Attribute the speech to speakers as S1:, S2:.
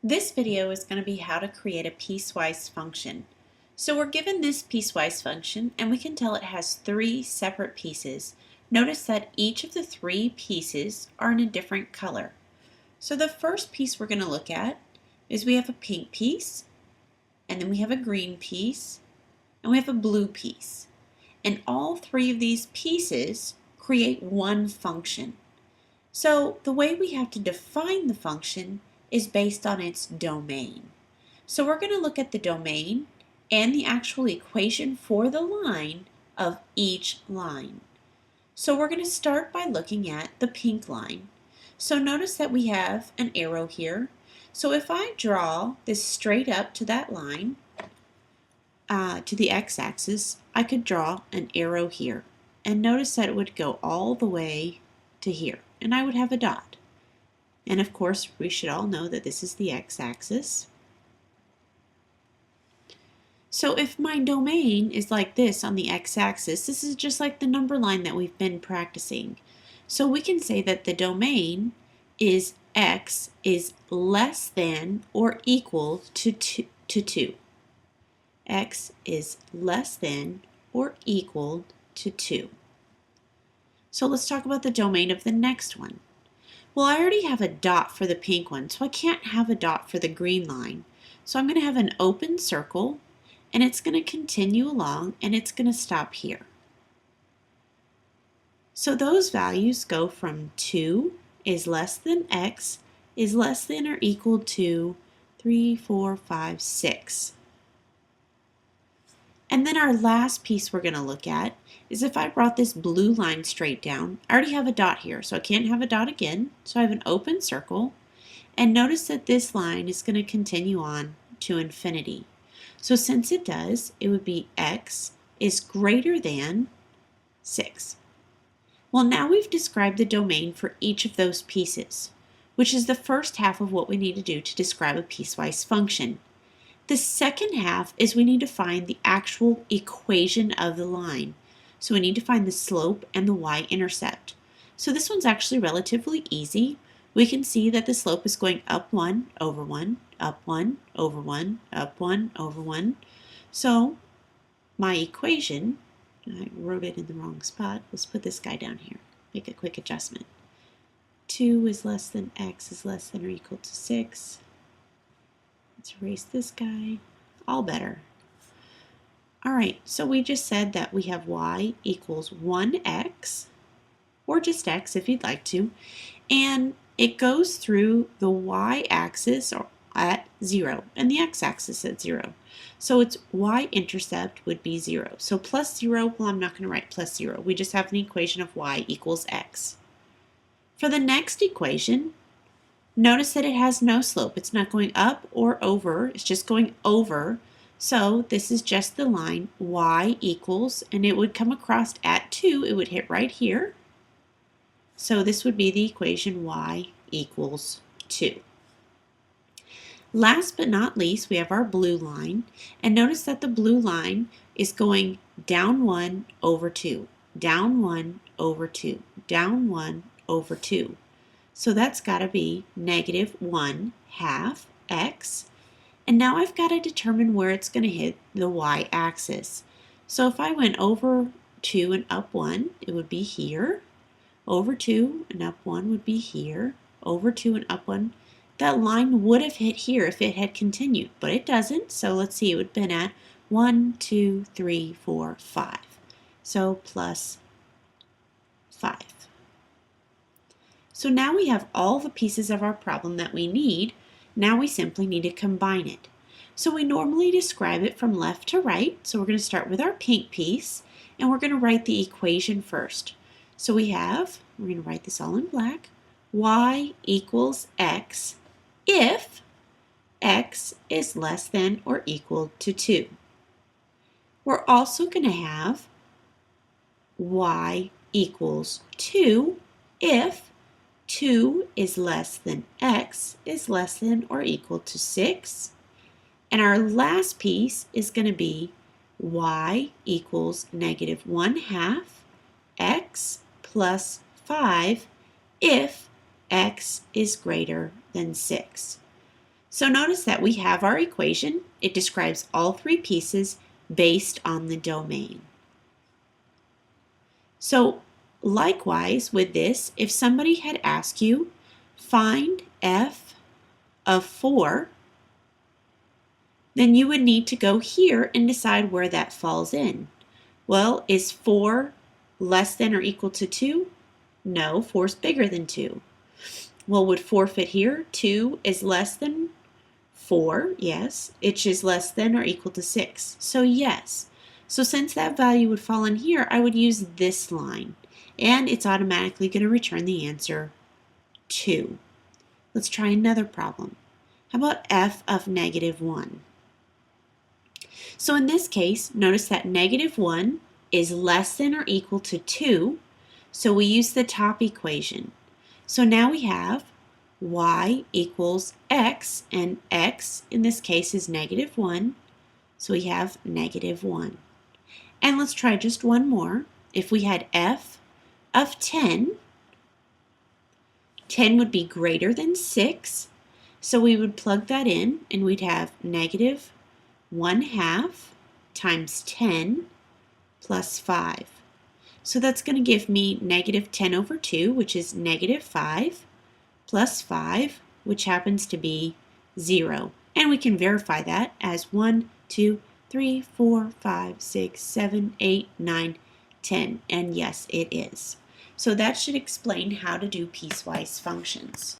S1: This video is going to be how to create a piecewise function. So we're given this piecewise function and we can tell it has three separate pieces. Notice that each of the three pieces are in a different color. So the first piece we're going to look at is we have a pink piece, and then we have a green piece, and we have a blue piece. And all three of these pieces create one function. So the way we have to define the function is based on its domain. So we're going to look at the domain and the actual equation for the line of each line. So we're going to start by looking at the pink line. So notice that we have an arrow here. So if I draw this straight up to that line, to the x-axis, I could draw an arrow here. And notice that it would go all the way to here, and I would have a dot. And of course, we should all know that this is the x-axis. So if my domain is like this on the x-axis, this is just like the number line that we've been practicing. So we can say that the domain is x is less than or equal to 2. X is less than or equal to 2. So let's talk about the domain of the next one. Well, I already have a dot for the pink one, so I can't have a dot for the green line. So I'm going to have an open circle, and it's going to continue along, and it's going to stop here. So those values go from 2 is less than x is less than or equal to 3, 4, 5, 6. And then our last piece we're going to look at is if I brought this blue line straight down. I already have a dot here, so I can't have a dot again. So I have an open circle. And notice that this line is going to continue on to infinity. So since it does, it would be x is greater than 6. Well, now we've described the domain for each of those pieces, which is the first half of what we need to do to describe a piecewise function. The second half is we need to find the actual equation of the line. So we need to find the slope and the y-intercept. So this one's actually relatively easy. We can see that the slope is going up 1 over 1, up 1 over 1, up 1 over 1. So my equation, I wrote it in the wrong spot. Let's put this guy down here. Make a quick adjustment. 2 is less than x is less than or equal to 6. Let's erase this guy. All better. All right, so we just said that we have y equals 1x, or just x if you'd like to, and it goes through the y-axis at 0 and the x-axis at 0. So its y-intercept would be 0. So plus 0, well, I'm not going to write plus 0. We just have an equation of y equals x. For the next equation, notice that it has no slope. It's not going up or over. It's just going over. So this is just the line y equals, and it would come across at 2. It would hit right here. So this would be the equation y equals 2. Last but not least, we have our blue line. And notice that the blue line is going down 1 over 2, down 1 over 2, down 1 over 2. So that's got to be negative 1/2 x. And now I've got to determine where it's going to hit the y-axis. So if I went over 2 and up 1, it would be here. Over 2 and up 1 would be here. Over 2 and up 1. That line would have hit here if it had continued, but it doesn't. So let's see, it would have been at 1, 2, 3, 4, 5. So plus 5. So now we have all the pieces of our problem that we need. Now we simply need to combine it. So we normally describe it from left to right. So we're going to start with our pink piece, and we're going to write the equation first. So we're going to write this all in black, y equals x if x is less than or equal to 2. We're also going to have y equals 2 if 2 is less than x is less than or equal to 6. And our last piece is going to be y equals negative 1/2 x plus 5 if x is greater than 6. So notice that we have our equation. It describes all three pieces based on the domain. So likewise with this, if somebody had asked you, find f of 4, then you would need to go here and decide where that falls in. Well, is 4 less than or equal to 2? No, 4 is bigger than 2. Well, would 4 fit here? 2 is less than 4, yes. It is less than or equal to 6. So yes. So since that value would fall in here, I would use this line. And it's automatically going to return the answer 2. Let's try another problem. How about f of -1? So in this case, notice that -1 is less than or equal to 2. So we use the top equation. So now we have y equals x, and x in this case is -1. So we have -1. And let's try just one more. If we had f of 10, 10 would be greater than 6. So we would plug that in and we'd have -1/2 times 10 plus 5. So that's going to give me -10/2, which is -5, plus 5, which happens to be 0. And we can verify that as 1, 2, 3, 4, 5, 6, 7, 8, 9, 10. And yes, it is. So that should explain how to do piecewise functions.